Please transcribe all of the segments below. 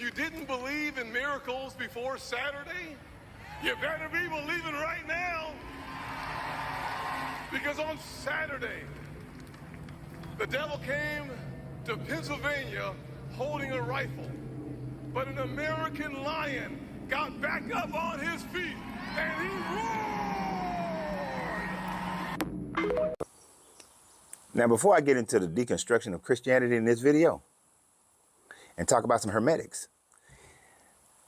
you didn't believe in miracles before Saturday, you better be believing right now. Because on Saturday, the devil came to Pennsylvania holding a rifle. But an American lion got back up on his feet and he roared. Now, before I get into the deconstruction of Christianity in this video and talk about some hermetics,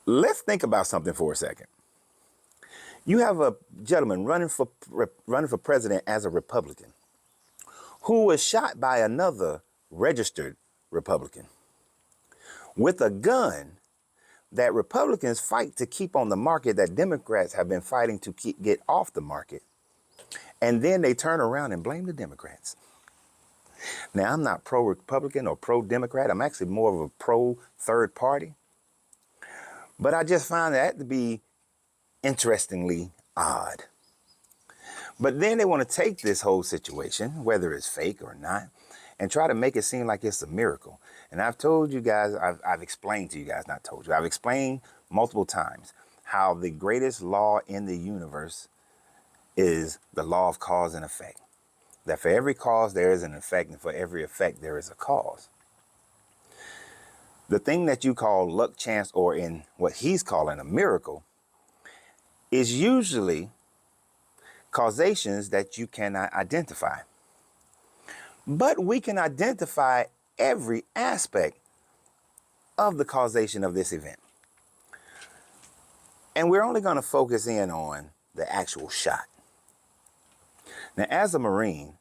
let's think about something for a second. You have a gentleman running for president as a Republican who was shot by another registered Republican with a gun that Republicans fight to keep on the market that Democrats have been fighting to get off the market. And then they turn around and blame the Democrats. Now, I'm not pro-Republican or pro-Democrat. I'm actually more of a pro-third party. But I just find that to be interestingly odd. But then they want to take this whole situation, whether it's fake or not, and try to make it seem like it's a miracle. And I've told you guys, I've explained to you guys, not told you, I've explained multiple times how the greatest law in the universe is the law of cause and effect. That for every cause there is an effect, and for every effect there is a cause. The thing that you call luck, chance, or in what he's calling a miracle is usually causations that you cannot identify. But we can identify every aspect of the causation of this event. And we're only going to focus in on the actual shot. Now, as a Marine,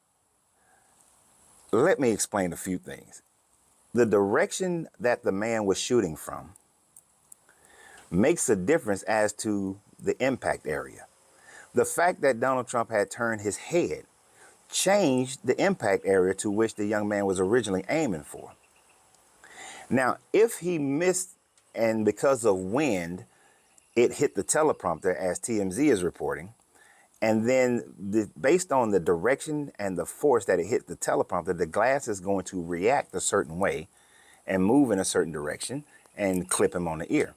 let me explain a few things. The direction that the man was shooting from makes a difference as to the impact area. The fact that Donald Trump had turned his head changed the impact area to which the young man was originally aiming for. Now, if he missed and because of wind, it hit the teleprompter as TMZ is reporting, and then based on the direction and the force that it hit the teleprompter, the glass is going to react a certain way and move in a certain direction and clip him on the ear.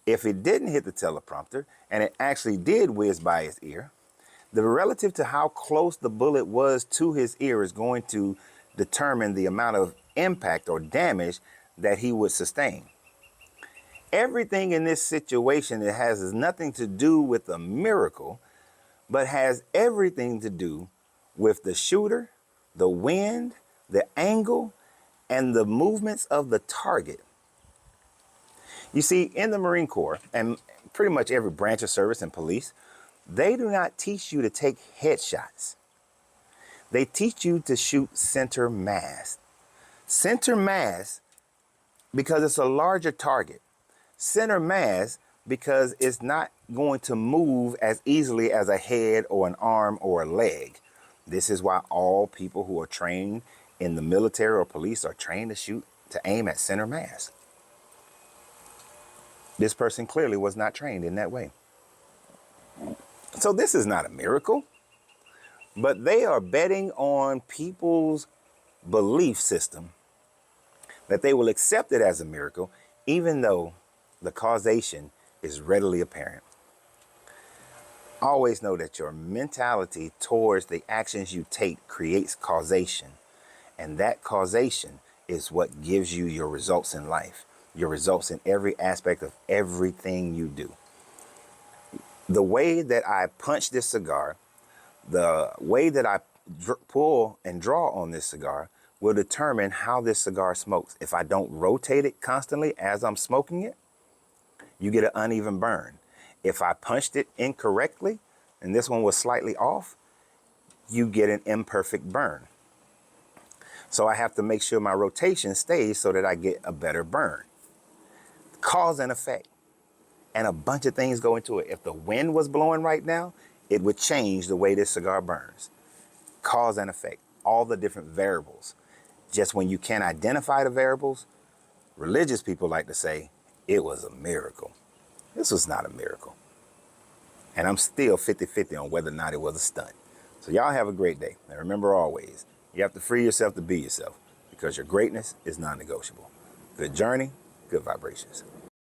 If it didn't hit the teleprompter and it actually did whiz by his ear, the relative to how close the bullet was to his ear is going to determine the amount of impact or damage that he would sustain. Everything in this situation, it has nothing to do with a miracle, but has everything to do with the shooter, the wind, the angle, and the movements of the target. You see, in the Marine Corps, and pretty much every branch of service and police, they do not teach you to take headshots. They teach you to shoot center mass. Center mass because it's a larger target. Center mass because it's not going to move as easily as a head or an arm or a leg. This is why all people who are trained in the military or police are trained to aim at center mass. This person clearly was not trained in that way. So this is not a miracle, but they are betting on people's belief system that they will accept it as a miracle, even though the causation is readily apparent. Always know that your mentality towards the actions you take creates causation, and that causation is what gives you your results in life, your results in every aspect of everything you do. The way that I punch this cigar, the way that I pull and draw on this cigar will determine how this cigar smokes. If I don't rotate it constantly as I'm smoking it, you get an uneven burn. If I punched it incorrectly, and this one was slightly off, you get an imperfect burn. So I have to make sure my rotation stays so that I get a better burn. Cause and effect. And a bunch of things go into it. If the wind was blowing right now, it would change the way this cigar burns. Cause and effect. All the different variables. Just when you can't identify the variables, religious people like to say, it was a miracle. This was not a miracle. And I'm still 50-50 on whether or not it was a stunt. So y'all have a great day. And remember always, you have to free yourself to be yourself because your greatness is non-negotiable. Good journey Good vibrations.